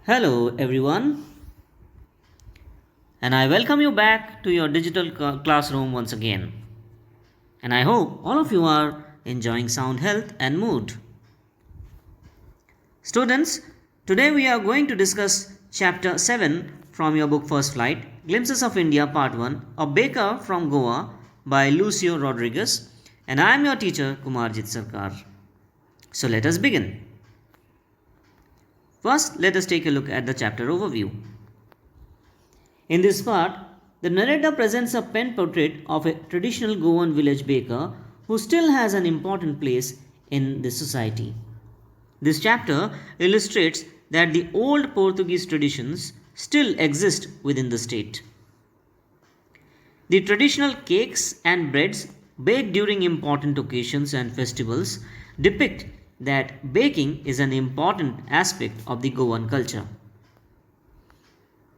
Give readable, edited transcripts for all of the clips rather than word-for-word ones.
Hello, everyone, and I welcome you back to your digital classroom once again. And I hope all of you are enjoying sound health and mood. Students, today we are going to discuss Chapter 7 from your book First Flight Glimpses of India, Part 1, A Baker from Goa by Lucio Rodriguez. And I am your teacher, Kumarjit Sarkar. So let us begin. First, let us take a look at the chapter overview. In this part, the narrator presents a pen portrait of a traditional Goan village baker who still has an important place in this society. This chapter illustrates that the old Portuguese traditions still exist within the state. The traditional cakes and breads baked during important occasions and festivals depict that baking is an important aspect of the Goan culture.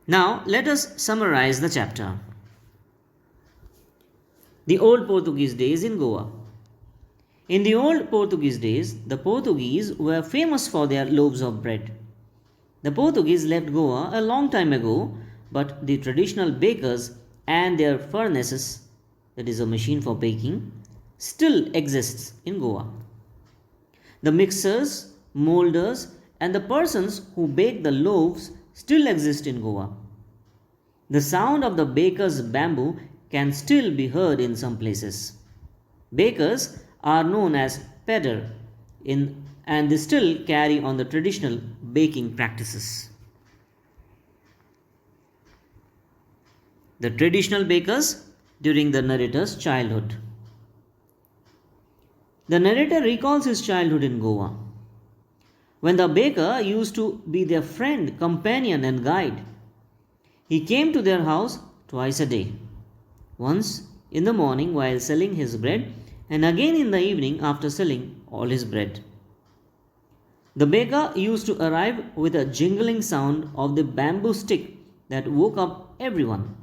Now, let us summarize the chapter. The old Portuguese days in Goa. In the old Portuguese days, the Portuguese were famous for their loaves of bread. The Portuguese left Goa a long time ago, but the traditional bakers and their furnaces, that is a machine for baking, still exists in Goa. The mixers, molders, and the persons who bake the loaves still exist in Goa. The sound of the baker's bamboo can still be heard in some places. Bakers are known as pedder and they still carry on the traditional baking practices. The traditional bakers during the narrator's childhood. The narrator recalls his childhood in Goa, when the baker used to be their friend, companion, and guide. He came to their house twice a day, once in the morning while selling his bread, and again in the evening after selling all his bread. The baker used to arrive with a jingling sound of the bamboo stick that woke up everyone.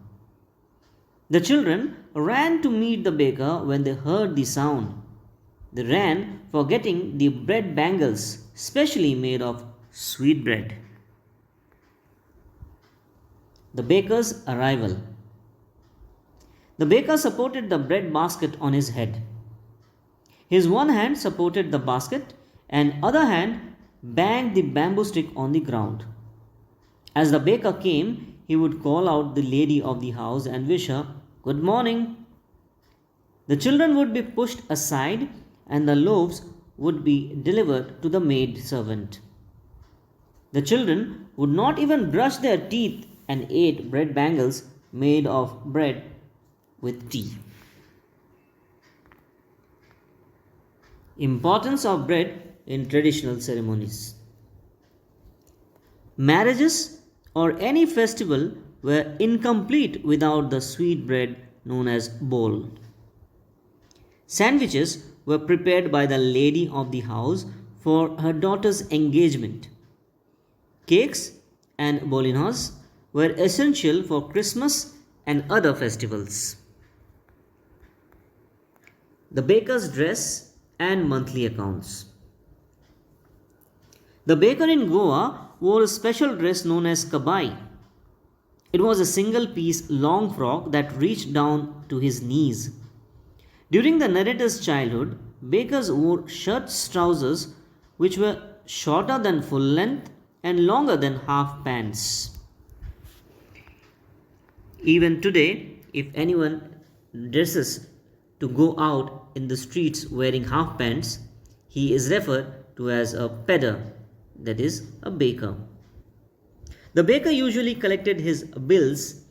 The children ran to meet the baker when they heard the sound. They ran forgetting the bread bangles, specially made of sweet bread. The baker's arrival. The baker supported the bread basket on his head. His one hand supported the basket and other hand banged the bamboo stick on the ground. As the baker came, he would call out the lady of the house and wish her good morning. The children would be pushed aside and the loaves would be delivered to the maid servant. The children would not even brush their teeth and ate bread bangles made of bread with tea. Importance of bread in traditional ceremonies. Marriages or any festival were incomplete without the sweet bread known as bol. Sandwiches were prepared by the lady of the house for her daughter's engagement. Cakes and bolinos were essential for Christmas and other festivals. The baker's dress and monthly accounts. The baker in Goa wore a special dress known as kabai. It was a single piece long frock that reached down to his knees. During the narrator's childhood, bakers wore shirts, trousers which were shorter than full length and longer than half pants. Even today, if anyone dresses to go out in the streets wearing half pants, he is referred to as a pedder, that is, a baker. The baker usually collected his bills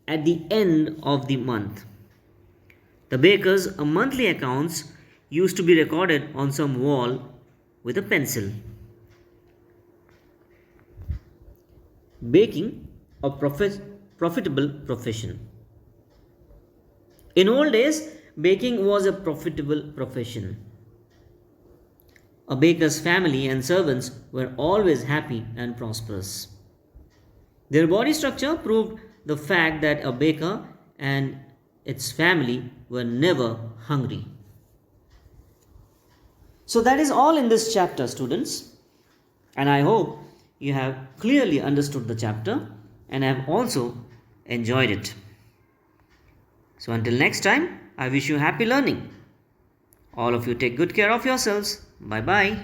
at the end of the month. The baker's monthly accounts used to be recorded on some wall with a pencil. Baking, a profitable profession. In old days, baking was a profitable profession. A baker's family and servants were always happy and prosperous. Their body structure proved the fact that a baker and its family were never hungry. So that is all in this chapter, students. And I hope you have clearly understood the chapter and have also enjoyed it. So until next time, I wish you happy learning. All of you take good care of yourselves. Bye bye.